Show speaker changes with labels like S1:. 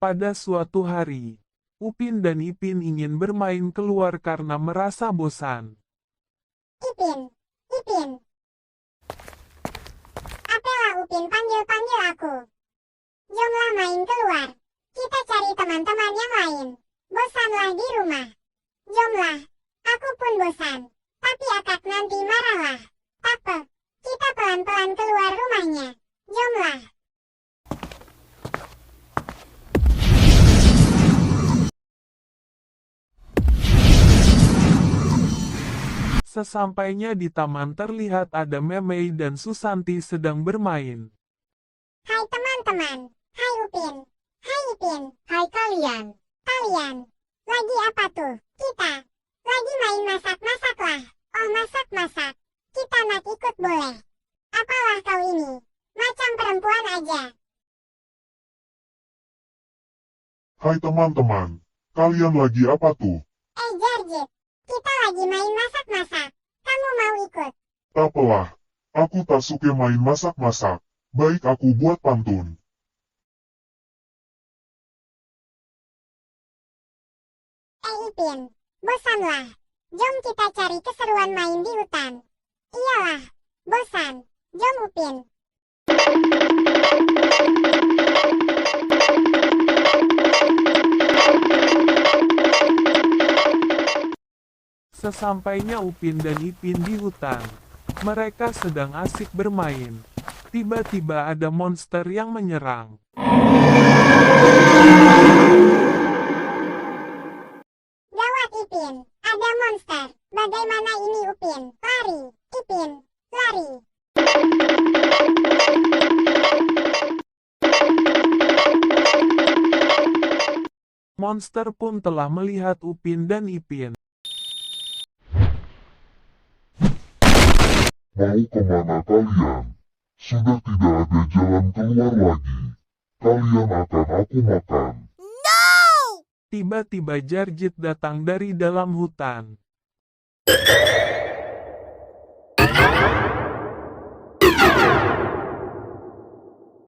S1: Pada suatu hari, Upin dan Ipin ingin bermain keluar karena merasa bosan.
S2: Ipin, Ipin. Apalah Upin panggil-panggil aku. Jomlah main keluar. Kita cari teman-teman yang lain. Bosanlah di rumah. Jomlah. Aku pun bosan. Tapi akak nanti marahlah. Apa? Kita pelan-pelan keluar rumahnya. Jomlah.
S1: Sesampainya di taman terlihat ada Memei dan Susanti sedang bermain.
S2: Hai teman-teman. Hai Upin. Hai Ipin. Hai kalian. Kalian. Lagi apa tuh? Kita. Lagi main masak-masak lah. Oh masak-masak. Kita nak ikut boleh. Apalah kau ini? Macam perempuan aja.
S3: Hai teman-teman, kalian lagi apa tuh?
S2: Jarjit. Kita lagi main masak-masak. Kamu mau ikut?
S3: Apalah, aku tak suka main masak-masak. Baik aku buat pantun.
S2: Ipin. Bosanlah. Jom kita cari keseruan main di hutan. Iyalah. Bosan. Jom Upin.
S1: Sesampainya Upin dan Ipin di hutan, mereka sedang asik bermain. Tiba-tiba ada monster yang menyerang.
S2: Gawat Ipin. Ada monster. Bagaimana ini Upin? Lari. Ipin. Lari.
S1: Monster pun telah melihat Upin dan Ipin.
S3: Mau kemana kalian? Sudah tidak ada jalan keluar lagi. Kalian akan aku makan.
S1: Tiba-tiba Jarjit datang dari dalam hutan.